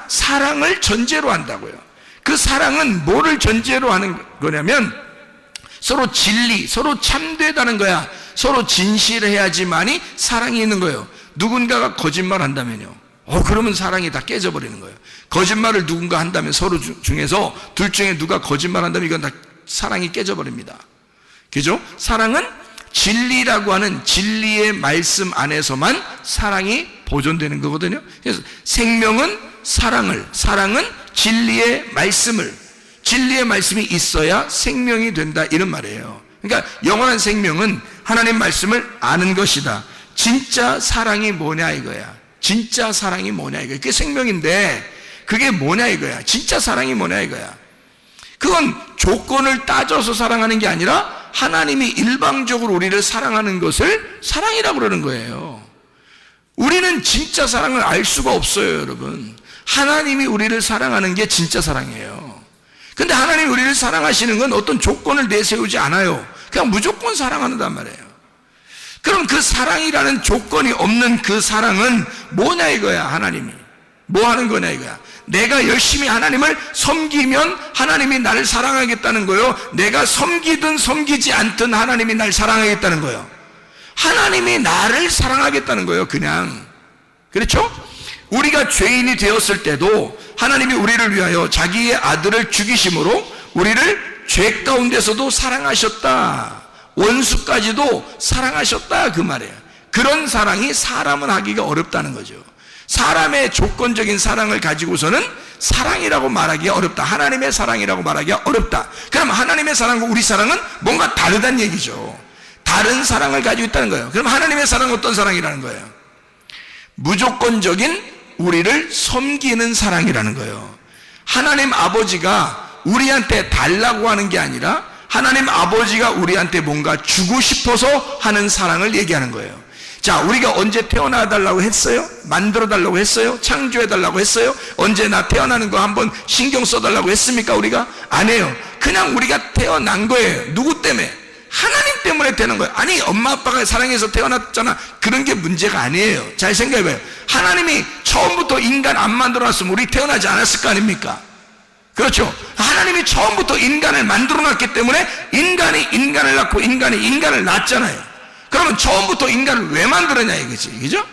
사랑을 전제로 한다고요. 그 사랑은 뭐를 전제로 하는 거냐면 서로 진리, 서로 참되다는 거야. 서로 진실해야지만이 사랑이 있는 거예요. 누군가가 거짓말 한다면요, 그러면 사랑이 다 깨져버리는 거예요. 거짓말을 누군가 한다면 서로 중에서 둘 중에 누가 거짓말 한다면 이건 다 사랑이 깨져버립니다. 그죠? 사랑은 진리라고 하는 진리의 말씀 안에서만 사랑이 보존되는 거거든요. 그래서 생명은 사랑은 진리의 말씀이 있어야 생명이 된다, 이런 말이에요. 그러니까 영원한 생명은 하나님 말씀을 아는 것이다. 진짜 사랑이 뭐냐 이거야. 진짜 사랑이 뭐냐 이거야. 그게 생명인데 그게 뭐냐 이거야. 진짜 사랑이 뭐냐 이거야. 그건 조건을 따져서 사랑하는 게 아니라 하나님이 일방적으로 우리를 사랑하는 것을 사랑이라고 그러는 거예요. 우리는 진짜 사랑을 알 수가 없어요, 여러분. 하나님이 우리를 사랑하는 게 진짜 사랑이에요. 근데 하나님이 우리를 사랑하시는 건 어떤 조건을 내세우지 않아요. 그냥 무조건 사랑한단 말이에요. 그럼 그 사랑이라는 조건이 없는 그 사랑은 뭐냐 이거야. 하나님이 뭐 하는 거냐 이거야. 내가 열심히 하나님을 섬기면 하나님이 나를 사랑하겠다는 거예요. 내가 섬기든 섬기지 않든 하나님이 나를 사랑하겠다는 거예요. 하나님이 나를 사랑하겠다는 거예요. 그냥. 그렇죠? 우리가 죄인이 되었을 때도 하나님이 우리를 위하여 자기의 아들을 죽이심으로 우리를 죄 가운데서도 사랑하셨다. 원수까지도 사랑하셨다, 그 말이에요. 그런 사랑이 사람은 하기가 어렵다는 거죠. 사람의 조건적인 사랑을 가지고서는 사랑이라고 말하기가 어렵다. 하나님의 사랑이라고 말하기가 어렵다. 그럼 하나님의 사랑과 우리 사랑은 뭔가 다르다는 얘기죠. 다른 사랑을 가지고 있다는 거예요. 그럼 하나님의 사랑은 어떤 사랑이라는 거예요? 무조건적인 우리를 섬기는 사랑이라는 거예요. 하나님 아버지가 우리한테 달라고 하는 게 아니라 하나님 아버지가 우리한테 뭔가 주고 싶어서 하는 사랑을 얘기하는 거예요. 자, 우리가 언제 태어나 달라고 했어요? 만들어 달라고 했어요? 창조해 달라고 했어요? 언제 나 태어나는 거 한번 신경 써 달라고 했습니까? 우리가? 안 해요. 그냥 우리가 태어난 거예요. 누구 때문에? 하나님 때문에 되는 거예요. 아니, 엄마 아빠가 사랑해서 태어났잖아. 그런 게 문제가 아니에요. 잘 생각해봐요. 하나님이 처음부터 인간 안 만들어놨으면 우리 태어나지 않았을 거 아닙니까? 그렇죠? 하나님이 처음부터 인간을 만들어놨기 때문에 인간이 인간을 낳고 인간이 인간을 낳았잖아요. 그러면 처음부터 인간을 왜 만들었냐 이거지, 그죠?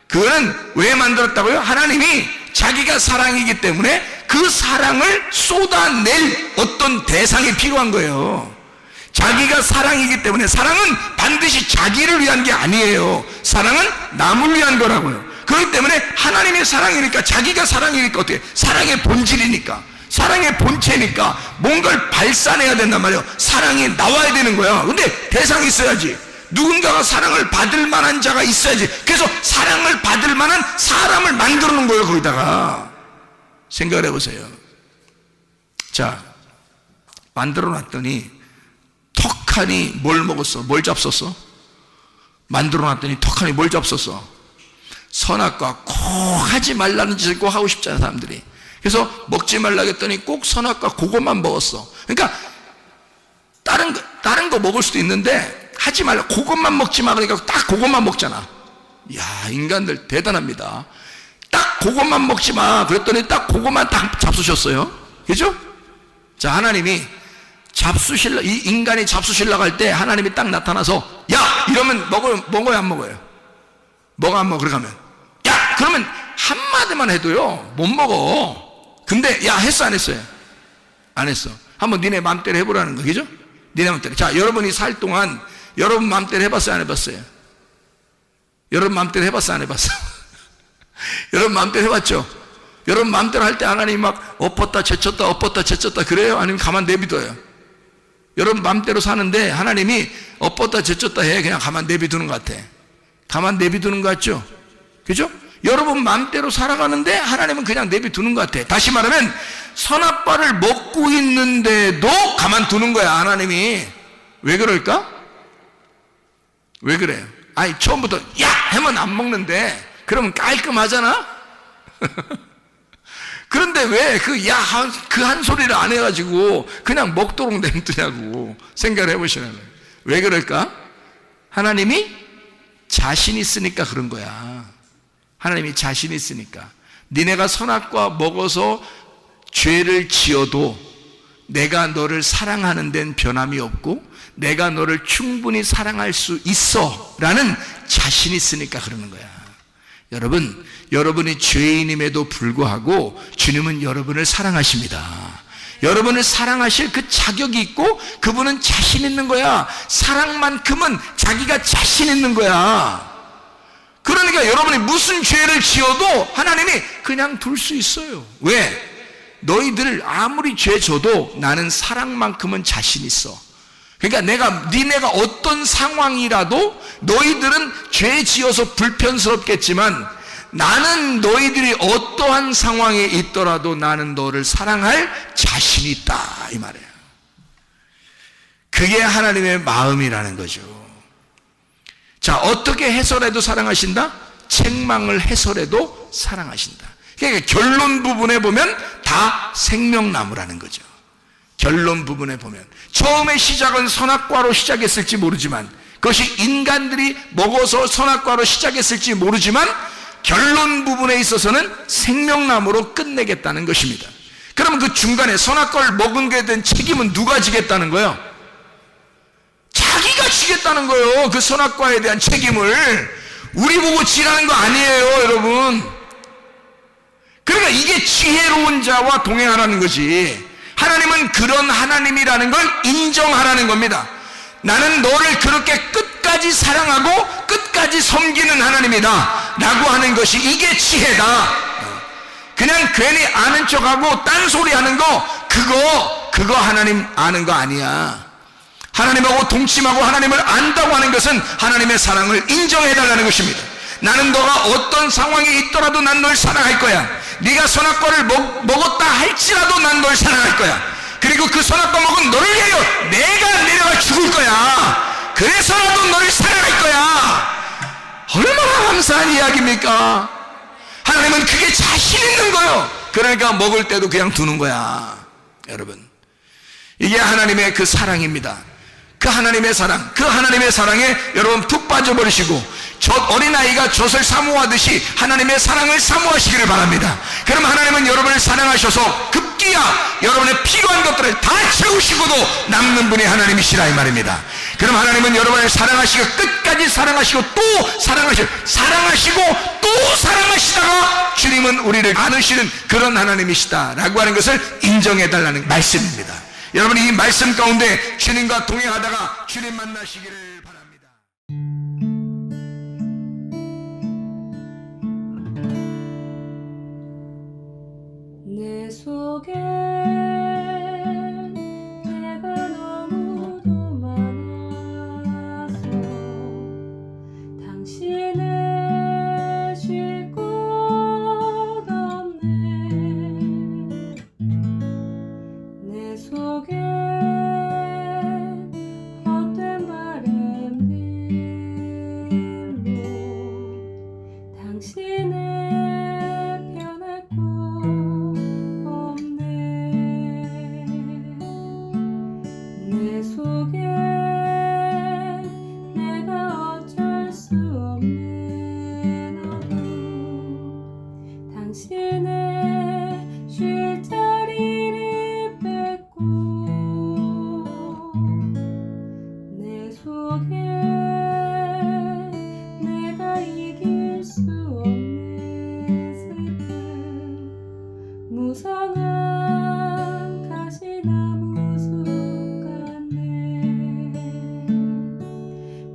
그거는 왜 만들었다고요? 하나님이 자기가 사랑이기 때문에 그 사랑을 쏟아낼 어떤 대상이 필요한 거예요. 자기가 사랑이기 때문에 사랑은 반드시 자기를 위한 게 아니에요. 사랑은 남을 위한 거라고요. 그렇기 때문에 하나님의 사랑이니까, 자기가 사랑이니까 어떻게? 사랑의 본질이니까, 사랑의 본체니까 뭔가를 발산해야 된단 말이에요. 사랑이 나와야 되는 거야. 근데 대상이 있어야지. 누군가가 사랑을 받을 만한 자가 있어야지. 그래서 사랑을 받을 만한 사람을 만들어 놓은 거예요. 거기다가 생각을 해보세요. 자, 만들어 놨더니 턱하니 뭘 먹었어? 뭘 잡섰어? 만들어 놨더니 턱하니 뭘 잡섰어? 선악과 꼭 하지 말라는 짓을 꼭 하고 싶잖아요, 사람들이. 그래서 먹지 말라고 했더니 꼭 선악과 그것만 먹었어. 그러니까 다른 거 먹을 수도 있는데 하지 말라, 그것만 먹지 마. 그러니까 딱 그것만 먹잖아. 이야, 인간들 대단합니다. 딱 그것만 먹지 마. 그랬더니 딱 그것만 딱 잡수셨어요. 그죠? 자, 하나님이 이 인간이 잡수실라고 할 때 하나님이 딱 나타나서 야! 이러면 먹어요, 안 먹어요? 먹어, 안 먹어? 그렇게 하면 야! 그러면 한마디만 해도요, 못 먹어. 근데 야, 했어, 안 했어요? 안 했어. 한번 니네 마음대로 해보라는 거, 그죠? 니네 마음대로. 자, 여러분이 살 동안 여러분 마음대로 해봤어요, 안 해봤어요? 여러분 마음대로 해봤어, 안 해봤어? 여러분 마음대로 해봤죠? 여러분 마음대로 할 때 하나님이 막 엎었다 제쳤다 엎었다 제쳤다 그래요? 아니면 가만 내비둬요? 여러분 마음대로 사는데 하나님이 엎었다 제쳤다 해. 그냥 가만 내비두는 것 같아. 가만 내비두는 것 같죠? 그죠? 여러분 마음대로 살아가는데 하나님은 그냥 내비두는 것 같아. 다시 말하면 선악과를 먹고 있는데도 가만두는 거야, 하나님이. 왜 그럴까? 왜 그래요? 아니, 처음부터 야! 하면 안 먹는데 그러면 깔끔하잖아? 그런데 왜 그 한 소리를 안 해가지고 그냥 먹도록 냅두냐고 생각을 해보시는 거예요. 왜 그럴까? 하나님이 자신 있으니까 그런 거야. 하나님이 자신 있으니까. 니네가 선악과 먹어서 죄를 지어도 내가 너를 사랑하는 데는 변함이 없고 내가 너를 충분히 사랑할 수 있어 라는 자신이 있으니까 그러는 거야. 여러분, 여러분이 죄인임에도 불구하고 주님은 여러분을 사랑하십니다. 여러분을 사랑하실 그 자격이 있고 그분은 자신 있는 거야. 사랑만큼은 자기가 자신 있는 거야. 그러니까 여러분이 무슨 죄를 지어도 하나님이 그냥 둘 수 있어요. 왜? 너희들 아무리 죄 져도 나는 사랑만큼은 자신 있어. 그러니까 니네가 어떤 상황이라도 너희들은 죄 지어서 불편스럽겠지만 나는 너희들이 어떠한 상황에 있더라도 나는 너를 사랑할 자신이 있다 이 말이에요. 그게 하나님의 마음이라는 거죠. 자, 어떻게 해설해도 사랑하신다? 책망을 해설해도 사랑하신다. 그러니까 결론 부분에 보면 다 생명나무라는 거죠. 결론 부분에 보면 처음에 시작은 선악과로 시작했을지 모르지만 그것이 인간들이 먹어서 선악과로 시작했을지 모르지만 결론 부분에 있어서는 생명나무로 끝내겠다는 것입니다. 그러면 그 중간에 선악과를 먹은 것에 대한 책임은 누가 지겠다는 거예요? 자기가 지겠다는 거예요. 그 선악과에 대한 책임을 우리 보고 지라는 거 아니에요, 여러분. 그러니까 이게 지혜로운 자와 동행하라는 거지. 하나님은 그런 하나님이라는 걸 인정하라는 겁니다. 나는 너를 그렇게 끝까지 사랑하고 끝까지 섬기는 하나님이다 라고 하는 것이 이게 지혜다. 그냥 괜히 아는 척하고 딴소리 하는 거 그거 하나님 아는 거 아니야. 하나님하고 동침하고 하나님을 안다고 하는 것은 하나님의 사랑을 인정해달라는 것입니다. 나는 너가 어떤 상황에 있더라도 난 널 사랑할 거야. 네가 선악과를 먹었다 할지라도 난 널 사랑할 거야. 그리고 그 선악과 먹은 너를 위하여 내가 내려가 죽을 거야. 그래서라도 너를 사랑할 거야. 얼마나 감사한 이야기입니까? 하나님은 그게 자신 있는 거예요. 그러니까 먹을 때도 그냥 두는 거야. 여러분, 이게 하나님의 그 사랑입니다. 그 하나님의 사랑, 그 하나님의 사랑에 여러분 푹 빠져버리시고 어린아이가 젖을 사모하듯이 하나님의 사랑을 사모하시기를 바랍니다. 그럼 하나님은 여러분을 사랑하셔서 급기야 여러분의 필요한 것들을 다 채우시고도 남는 분이 하나님이시라 이 말입니다. 그럼 하나님은 여러분을 사랑하시고 끝까지 사랑하시고 또 사랑하시고 또 사랑하시다가 주님은 우리를 안으시는 그런 하나님이시다 라고 하는 것을 인정해달라는 말씀입니다. 여러분, 이 말씀 가운데 주님과 동행하다가 주님 만나시기를 바랍니다. 내 속에 내가 너무도 많아서 당신을 쉴 곳 없네. 내 속에 헛된 바램들로 당신을 편할 곳 없네. 내 속에 내가 어쩔 수 없는 어둠 당신의 쉴 자리를 뺏고 내 속에 내가 이길 수 없는 슬픔 무성한 가시나무 숲 같네.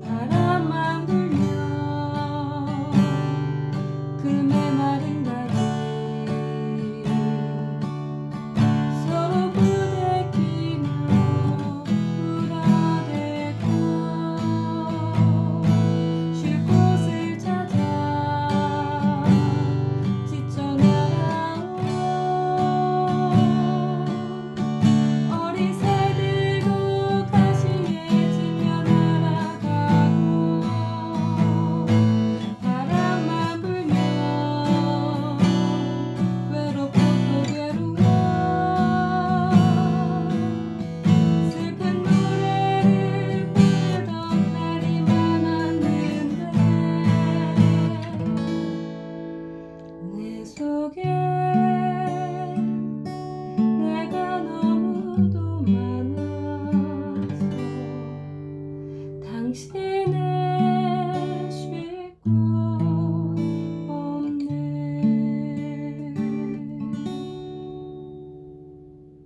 바람만 불면 그 메마른 가지 서로 부대끼며 울어대고 쉴 곳을 찾아 지쳐 날아온 어리새들도 가시에 지며 날아가고 바람만 불면 외롭고 또 괴로워 슬픈 노래를 부르던 날이 많았는데 내 속에